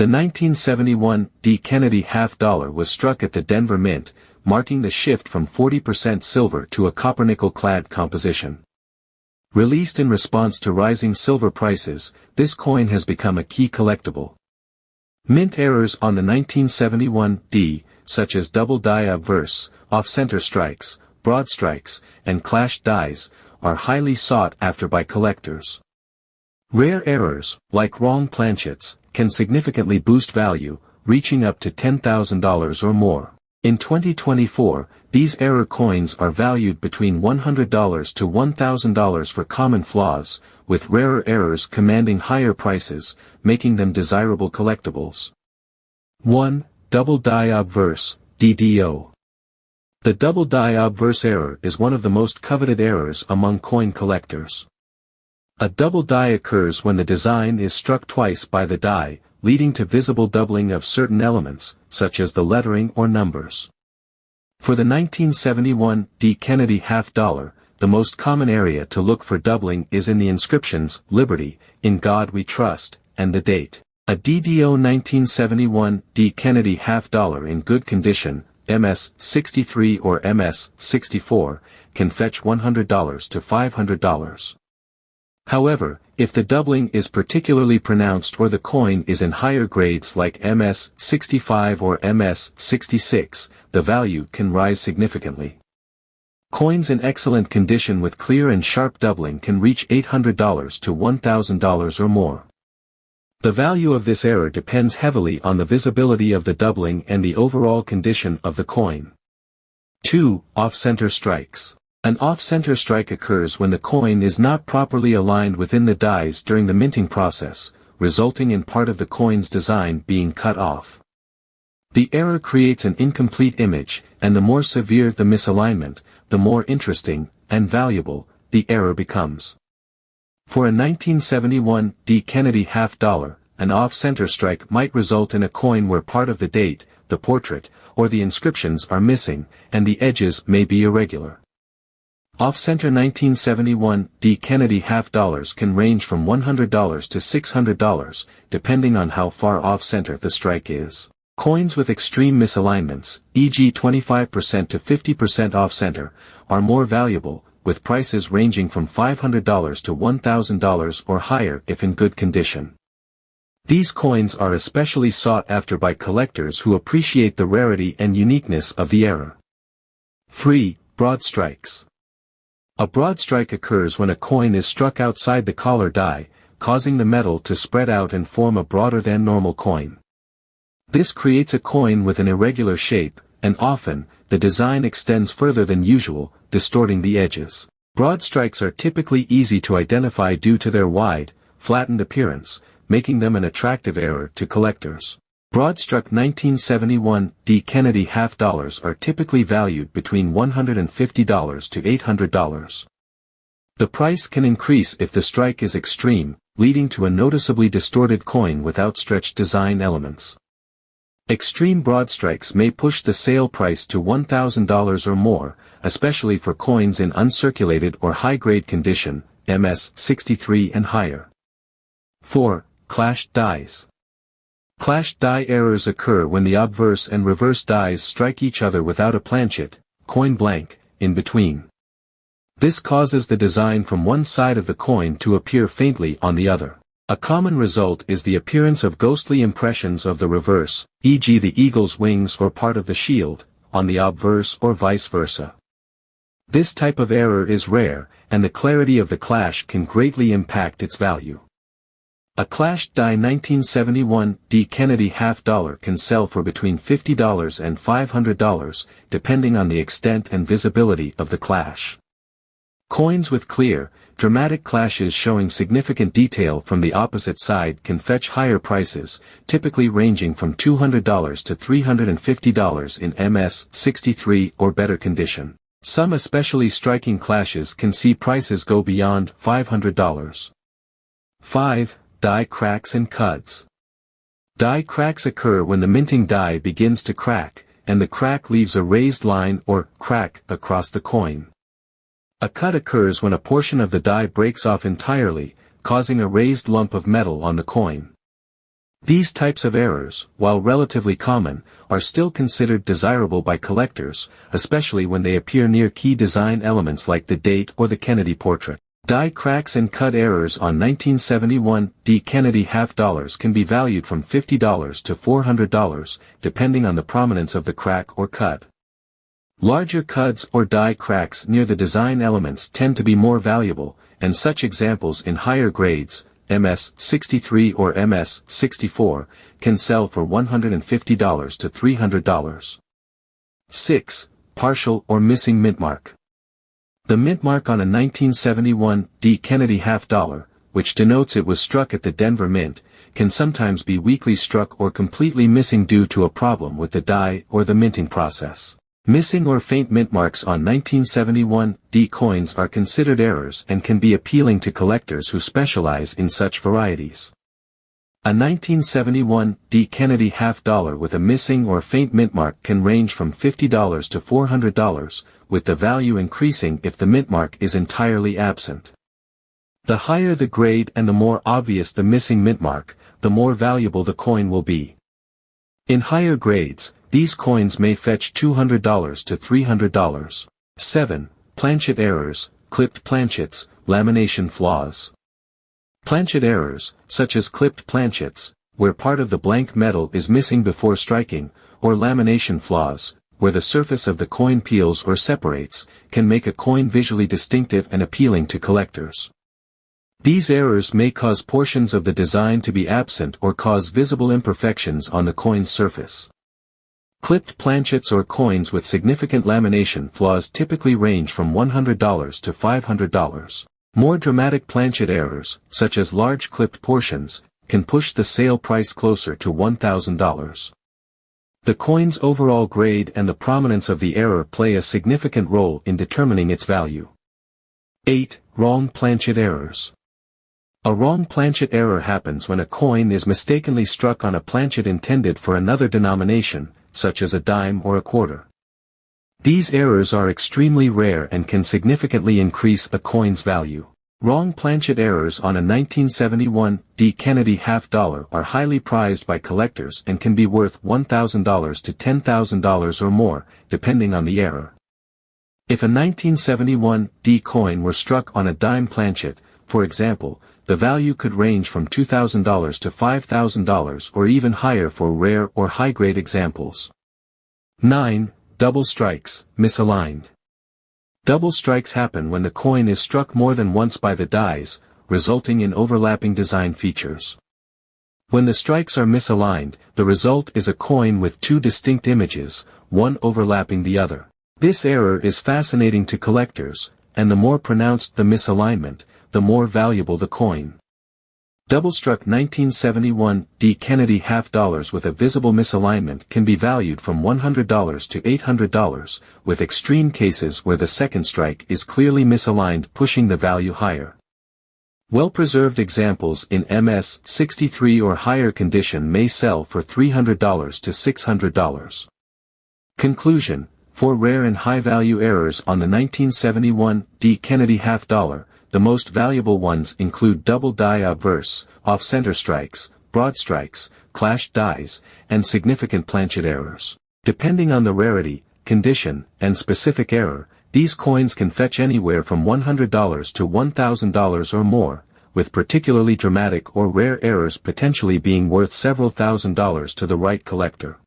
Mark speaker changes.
Speaker 1: The 1971 D. Kennedy half-dollar was struck at the Denver Mint, marking the shift from 40% silver to a copper-nickel-clad composition. Released in response to rising silver prices, this coin has become a key collectible. Mint errors on the 1971 D, such as double die obverse, off-center strikes, broad strikes, and clashed dies, are highly sought after by collectors. Rare errors, like wrong planchets, can significantly boost value, reaching up to $10,000 or more. In 2024, these error coins are valued between $100 to $1,000 for common flaws, with rarer errors commanding higher prices, making them desirable collectibles. 1. Double die obverse, DDO. The double die obverse error is one of the most coveted errors among coin collectors. A double die occurs when the design is struck twice by the die, leading to visible doubling of certain elements, such as the lettering or numbers. For the 1971 D. Kennedy half-dollar, the most common area to look for doubling is in the inscriptions, Liberty, In God We Trust, and the date. A DDO 1971 D. Kennedy half-dollar in good condition, MS-63 or MS-64, can fetch $100 to $500. However, if the doubling is particularly pronounced or the coin is in higher grades like MS-65 or MS-66, the value can rise significantly. Coins in excellent condition with clear and sharp doubling can reach $800 to $1,000 or more. The value of this error depends heavily on the visibility of the doubling and the overall condition of the coin. 2. Off-center strikes. An off-center strike occurs when the coin is not properly aligned within the dies during the minting process, resulting in part of the coin's design being cut off. The error creates an incomplete image, and the more severe the misalignment, the more interesting, and valuable, the error becomes. For a 1971 D. Kennedy half-dollar, an off-center strike might result in a coin where part of the date, the portrait, or the inscriptions are missing, and the edges may be irregular. Off-center 1971 D. Kennedy half-dollars can range from $100 to $600, depending on how far off-center the strike is. Coins with extreme misalignments, e.g. 25% to 50% off-center, are more valuable, with prices ranging from $500 to $1,000 or higher if in good condition. These coins are especially sought after by collectors who appreciate the rarity and uniqueness of the error. 3. Broad strikes. A broad strike occurs when a coin is struck outside the collar die, causing the metal to spread out and form a broader than normal coin. This creates a coin with an irregular shape, and often, the design extends further than usual, distorting the edges. Broad strikes are typically easy to identify due to their wide, flattened appearance, making them an attractive error to collectors. Broad-struck 1971 D. Kennedy half-dollars are typically valued between $150 to $800. The price can increase if the strike is extreme, leading to a noticeably distorted coin with outstretched design elements. Extreme broad strikes may push the sale price to $1,000 or more, especially for coins in uncirculated or high-grade condition, MS-63 and higher. 4. Clashed dies. Clashed die errors occur when the obverse and reverse dies strike each other without a planchet, coin blank, in between. This causes the design from one side of the coin to appear faintly on the other. A common result is the appearance of ghostly impressions of the reverse, e.g. the eagle's wings or part of the shield, on the obverse or vice versa. This type of error is rare, and the clarity of the clash can greatly impact its value. A clashed die 1971 D. Kennedy half-dollar can sell for between $50 and $500, depending on the extent and visibility of the clash. Coins with clear, dramatic clashes showing significant detail from the opposite side can fetch higher prices, typically ranging from $200 to $350 in MS-63 or better condition. Some especially striking clashes can see prices go beyond $500. 5. Die cracks and cuts. Die cracks occur when the minting die begins to crack, and the crack leaves a raised line or crack across the coin. A cut occurs when a portion of the die breaks off entirely, causing a raised lump of metal on the coin. These types of errors, while relatively common, are still considered desirable by collectors, especially when they appear near key design elements like the date or the Kennedy portrait. Die cracks and cut errors on 1971 D. Kennedy half dollars can be valued from $50 to $400, depending on the prominence of the crack or cut. Larger cuts or die cracks near the design elements tend to be more valuable, and such examples in higher grades, MS-63 or MS-64, can sell for $150 to $300. 6. Partial or missing mintmark. The mintmark on a 1971 D. Kennedy half dollar, which denotes it was struck at the Denver Mint, can sometimes be weakly struck or completely missing due to a problem with the die or the minting process. Missing or faint mintmarks on 1971 D coins are considered errors and can be appealing to collectors who specialize in such varieties. A 1971 D. Kennedy half dollar with a missing or faint mintmark can range from $50 to $400, with the value increasing if the mintmark is entirely absent. The higher the grade and the more obvious the missing mintmark, the more valuable the coin will be. In higher grades, these coins may fetch $200 to $300. 7. Planchet errors, clipped planchets, lamination flaws. Planchet errors, such as clipped planchets, where part of the blank metal is missing before striking, or lamination flaws, where the surface of the coin peels or separates, can make a coin visually distinctive and appealing to collectors. These errors may cause portions of the design to be absent or cause visible imperfections on the coin's surface. Clipped planchets or coins with significant lamination flaws typically range from $100 to $500. More dramatic planchet errors, such as large clipped portions, can push the sale price closer to $1,000. The coin's overall grade and the prominence of the error play a significant role in determining its value. 8. Wrong planchet errors. A wrong planchet error happens when a coin is mistakenly struck on a planchet intended for another denomination, such as a dime or a quarter. These errors are extremely rare and can significantly increase a coin's value. Wrong planchet errors on a 1971 D. Kennedy half dollar are highly prized by collectors and can be worth $1,000 to $10,000 or more, depending on the error. If a 1971 D coin were struck on a dime planchet, for example, the value could range from $2,000 to $5,000 or even higher for rare or high-grade examples. 9. Double strikes, misaligned. Double strikes happen when the coin is struck more than once by the dies, resulting in overlapping design features. When the strikes are misaligned, the result is a coin with two distinct images, one overlapping the other. This error is fascinating to collectors, and the more pronounced the misalignment, the more valuable the coin. Double-struck 1971 D. Kennedy half dollars with a visible misalignment can be valued from $100 to $800, with extreme cases where the second strike is clearly misaligned pushing the value higher. Well-preserved examples in MS-63 or higher condition may sell for $300 to $600. Conclusion: for rare and high-value errors on the 1971 D. Kennedy half dollar, the most valuable ones include double die obverse, off-center strikes, broad strikes, clashed dies, and significant planchet errors. Depending on the rarity, condition, and specific error, these coins can fetch anywhere from $100 to $1,000 or more, with particularly dramatic or rare errors potentially being worth several $1,000s to the right collector.